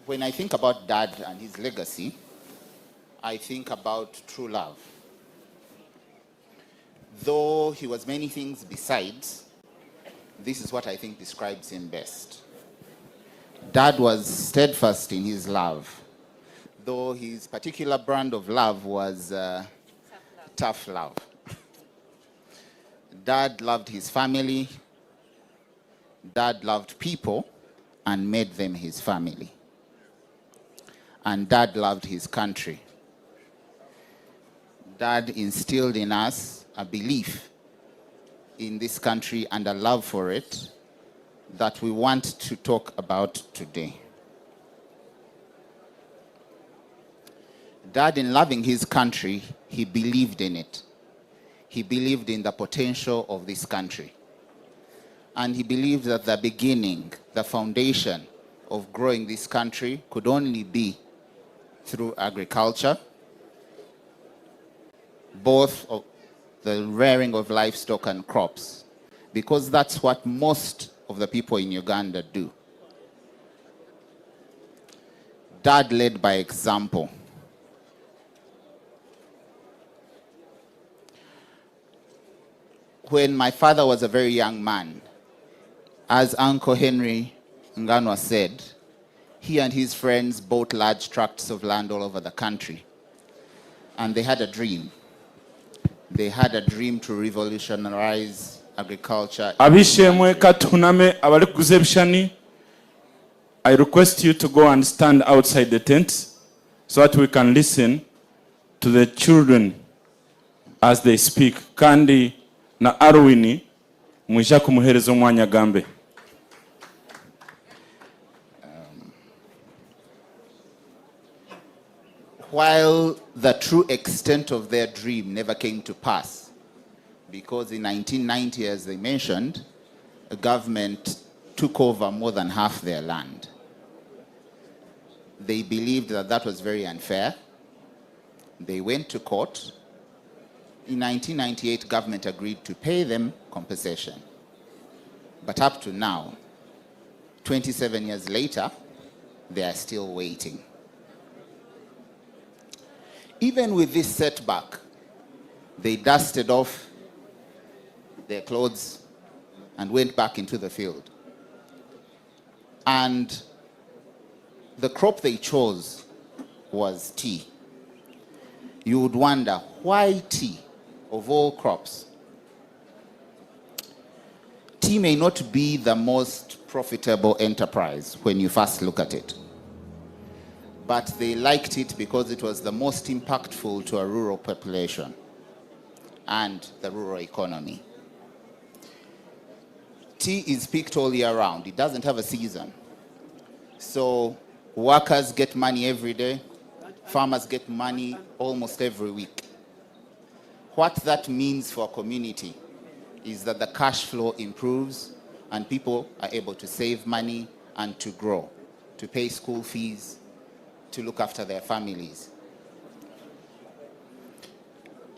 When I think about Dad and his legacy, I think about true love. Though he was many things besides, this is what I think describes him best. Dad was steadfast in his love, though his particular brand of love was tough love. Dad loved his family. Dad loved people and made them his family. And Dad loved his country. Dad instilled in us a belief in this country and a love for it that we want to talk about today. Dad, in loving his country, he believed in it. He believed in the potential of this country. And he believed that the beginning, the foundation of growing this country could only be through agriculture, both of the rearing of livestock and crops, because that's what most of the people in Uganda do. Dad led by example. When my father was a very young man, as Uncle Henry Nganwa said, he and his friends bought large tracts of land all over the country. And they had a dream. They had a dream to revolutionize agriculture. I request you to go and stand outside the tent so that we can listen to the children as they speak. Kandi na Arwini mwisha kumuherezo mwanya gambe. While the true extent of their dream never came to pass, because in 1990, as they mentioned, the government took over more than half their land. They believed that that was very unfair. They went to court. In 1998, government agreed to pay them compensation. But up to now, 27 years later, they are still waiting. Even with this setback, they dusted off their clothes and went back into the field. And the crop they chose was tea. You would wonder, why tea of all crops? Tea may not be the most profitable enterprise when you first look at it, but they liked it because it was the most impactful to a rural population and the rural economy. Tea is picked all year round. It doesn't have a season. So workers get money every day. Farmers get money almost every week. What that means for a community is that the cash flow improves and people are able to save money and to grow, to pay school fees, to look after their families.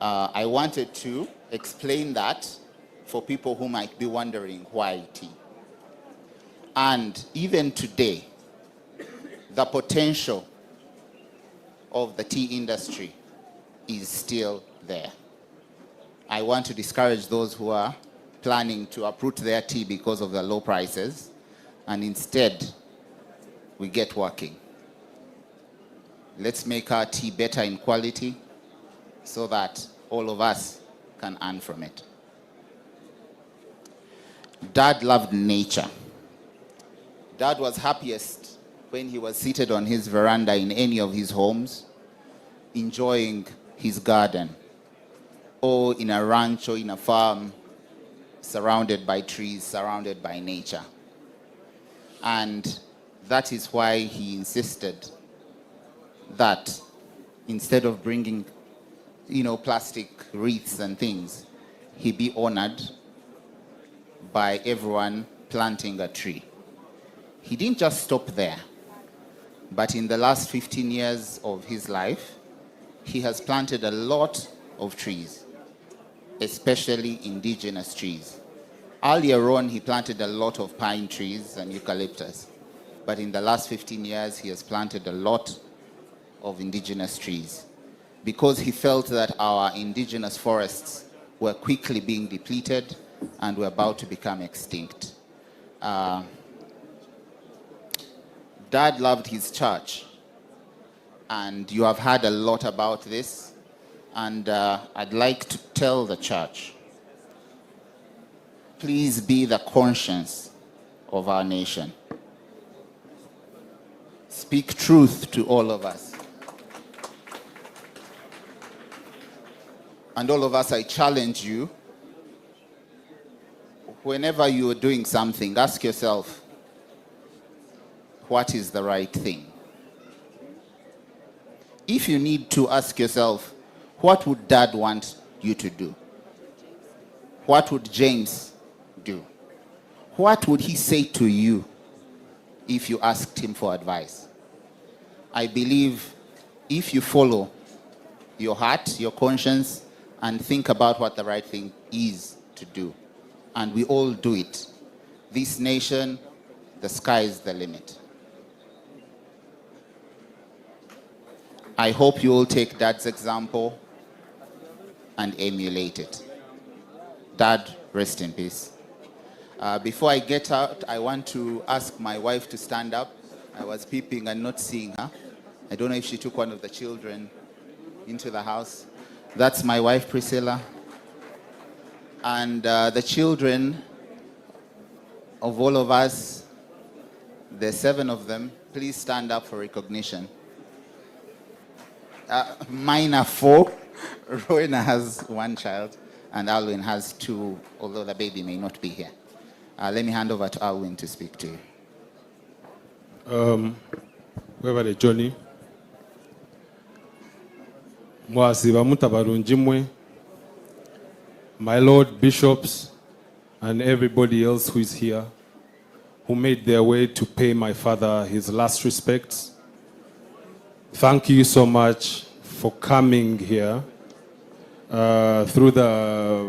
I wanted to explain that for people who might be wondering why tea. And even today, the potential of the tea industry is still there. I want to discourage those who are planning to uproot their tea because of the low prices, and instead, we get working. Let's make our tea better in quality so that all of us can earn from it. Dad loved nature. Dad was happiest when he was seated on his veranda in any of his homes, enjoying his garden, or in a ranch or in a farm, surrounded by trees, surrounded by nature. And that is why he insisted that instead of bringing, plastic wreaths and things, he be honored by everyone planting a tree. He didn't just stop there, but in the last 15 years of his life, he has planted a lot of trees, especially indigenous trees. Earlier on, he planted a lot of pine trees and eucalyptus. but in the last 15 years, he has planted a lot of indigenous trees because he felt that our indigenous forests were quickly being depleted and were about to become extinct. Dad loved his church, and you have heard a lot about this, and I'd like to tell the church, please be the conscience of our nation. Speak truth to all of us. And all of us, I challenge you, whenever you are doing something, ask yourself, what is the right thing? If you need to, ask yourself, what would Dad want you to do? What would James do? What would he say to you if you asked him for advice? I believe if you follow your heart, your conscience, and think about what the right thing is to do, and we all do it, this nation, the sky is the limit. I hope you all take Dad's example and emulate it. Dad, rest in peace. Before I get out, I want to ask my wife to stand up. I was peeping and not seeing her. I don't know if she took one of the children into the house. That's my wife, Priscilla. And the children of all of us, there's 7 of them. Please stand up for recognition. Mine are 4. Rowena has 1 child, and Alwyn has 2, although the baby may not be here. Let me hand over to Alwyn to speak to you. Wherever the journey. Mwasiba mutabarungi mwe, my Lord bishops and everybody else who is here, who made their way to pay my father his last respects. Thank you so much for coming here through the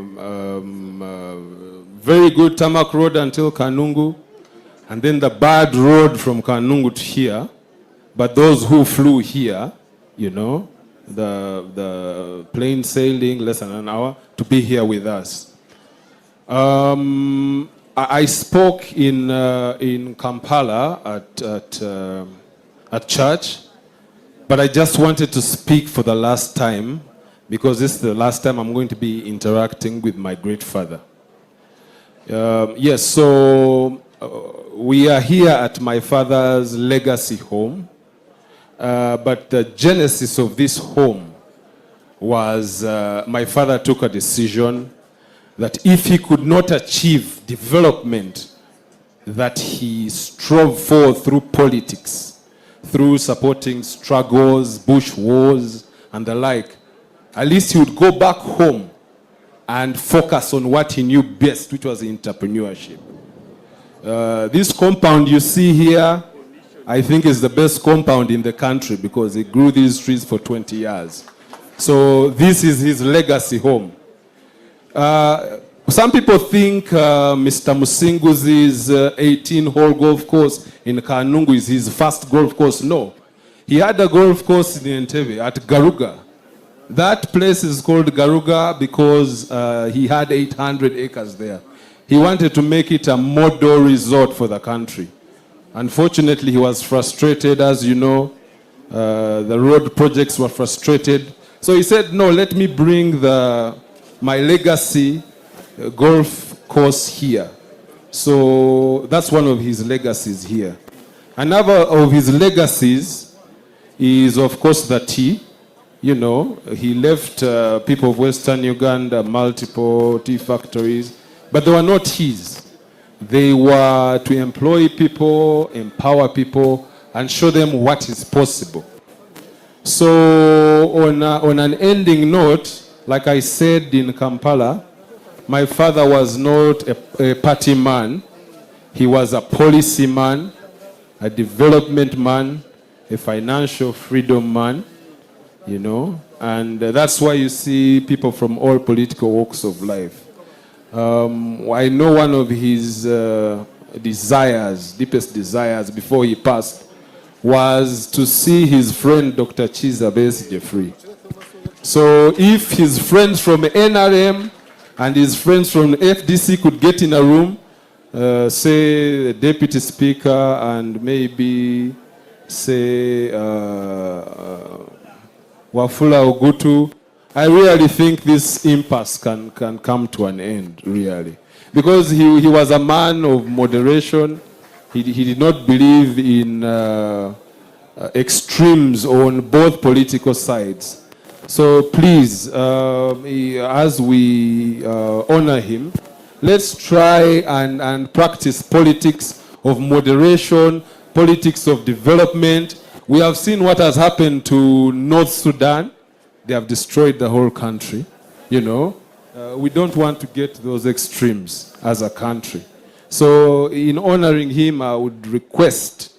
very good tarmac road until Kanungu, and then the bad road from Kanungu to here. But those who flew here, you know, the plane sailing less than an hour to be here with us. I spoke in Kampala at church, but I just wanted to speak for the last time because this is the last time I'm going to be interacting with my great father. Yes, so we are here at my father's legacy home. But the genesis of this home was my father took a decision that if he could not achieve development that he strove for through politics, through supporting struggles, bush wars, and the like, at least he would go back home and focus on what he knew best, which was entrepreneurship. This compound you see here, I think is the best compound in the country because he grew these trees for 20 years. So this is his legacy home. Some people think Mr. Musinguzi's 18-hole golf course in Kanungu is his first golf course. No. He had a golf course in Entebbe at Garuga. That place is called Garuga because he had 800 acres there. He wanted to make it a model resort for the country. Unfortunately, he was frustrated, as you know. The road projects were frustrated. So he said, no, let me bring my legacy golf course here. So that's one of his legacies here. Another of his legacies is, of course, the tea. You know, he left people of Western Uganda multiple tea factories, but they were not his. They were to employ people, empower people, and show them what is possible. So on an ending note, like I said in Kampala, my father was not a party man. He was a policy man, a development man, a financial freedom man, you know. And that's why you see people from all political walks of life. I know one of his deepest desires before he passed was to see his friend Dr. Chiza Besigye free. So if his friends from NRM and his friends from FDC could get in a room, say the Deputy Speaker and maybe say Wafula Ogutu, I really think this impasse can come to an end, really. Because he was a man of moderation. He did not believe in extremes on both political sides. So please, as we honor him, let's try and practice politics of moderation, politics of development. We have seen what has happened to North Sudan. They have destroyed the whole country, you know. We don't want to get those extremes as a country. So in honoring him, I would request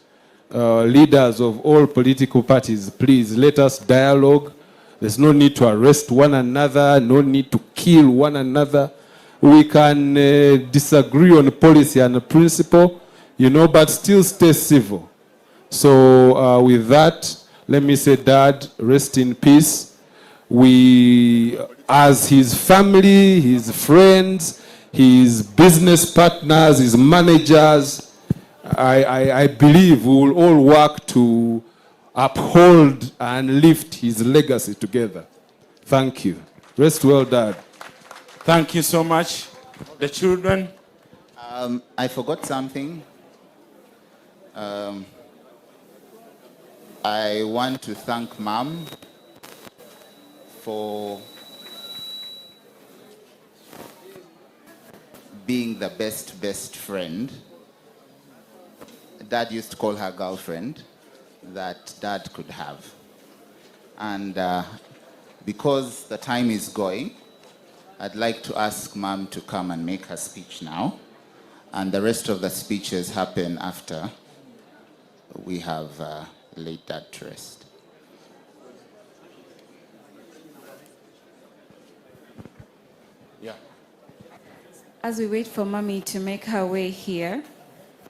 leaders of all political parties, please let us dialogue. There's no need to arrest one another, no need to kill one another. We can disagree on policy and principle, you know, but still stay civil. So with that, let me say, Dad, rest in peace. We, as his family, his friends, his business partners, his managers, I believe we will all work to uphold and lift his legacy together. Thank you. Rest well, Dad. Thank you so much. The children. I forgot something. I want to thank Mom for being the best friend. Dad used to call her girlfriend that Dad could have. And because the time is going, I'd like to ask Mom to come and make her speech now. And the rest of the speeches happen after we have laid Dad to rest. Yeah. As we wait for Mommy to make her way here,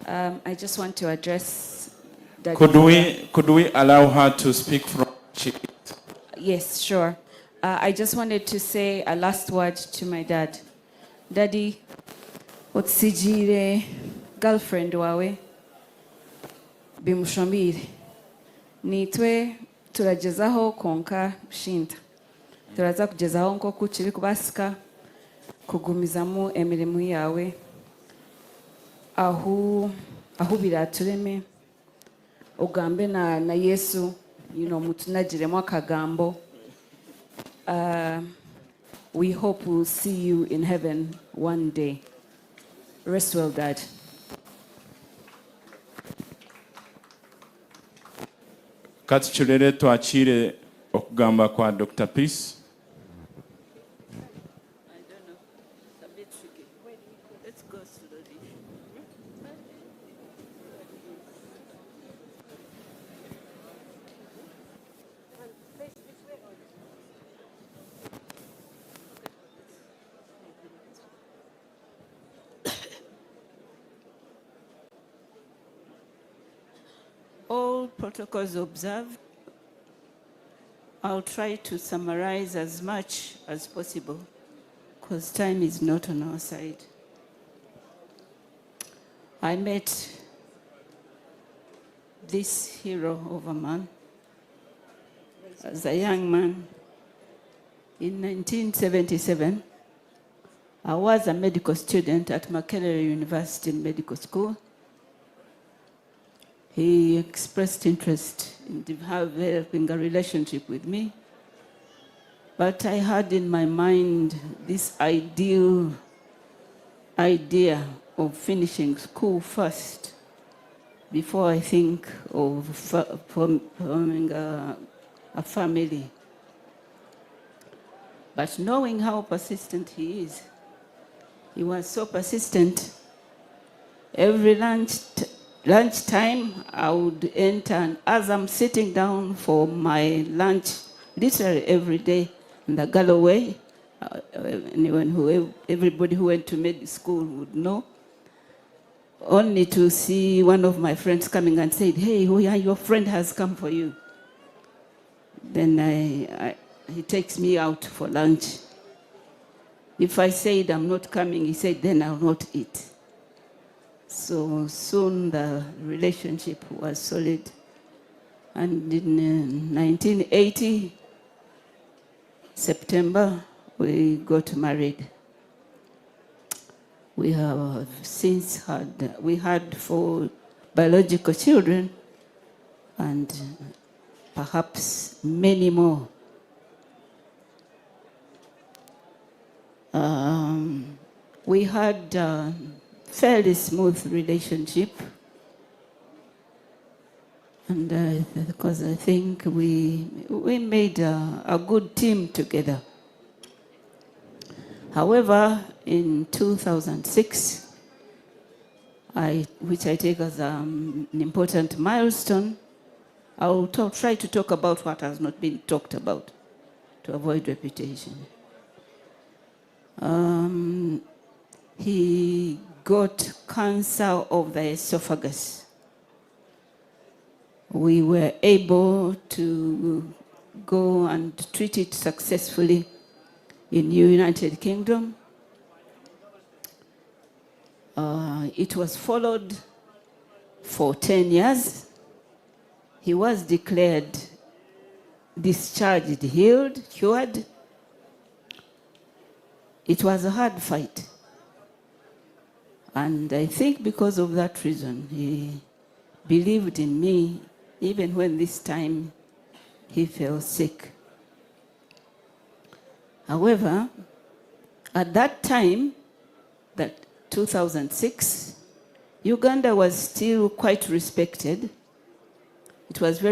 I just want to address the... Could we allow her to speak from... Yes, sure. I just wanted to say a last word to my dad. Daddy, otsijire girlfriend wawe bimushambire. Nitwe turagezaho konka shinta. Turaza kugezaho nko kukiri kubasika kugumizamo emirimo yawe aho biratureme ugambe na Yesu, you know, mutunagiremo akagambo. We hope we'll see you in heaven one day. Rest well, Dad. Katuchulere twachire okugamba kwa Dr. Peace. All protocols observed. I'll try to summarize as much as possible because time is not on our side. I met this hero of a man as a young man in 1977. I was a medical student at Makerere University Medical School. He expressed interest in developing a relationship with me. But I had in my mind this ideal idea of finishing school first before I think of forming a family. But knowing how persistent he is, he was so persistent. Every lunchtime, I would enter, and as I'm sitting down for my lunch, literally every day in the Galloway, everybody who went to medical school would know, only to see one of my friends coming and said, "Hey, your friend has come for you." Then he takes me out for lunch. If I said I'm not coming, he said, then I'll not eat. So soon the relationship was solid. And in 1980, September, we got married. We have since had 4 biological children and perhaps many more. We had a fairly smooth relationship, and because I think we made a good team together. However, in 2006, which I take as an important milestone, I'll try to talk about what has not been talked about to avoid repetition. He got cancer of the esophagus. We were able to go and treat it successfully in the United Kingdom. It was followed for 10 years. He was declared discharged, healed, cured. It was a hard fight. And I think because of that reason, he believed in me, even when this time he fell sick. However, at that time, that 2006, Uganda was still quite respected. It was very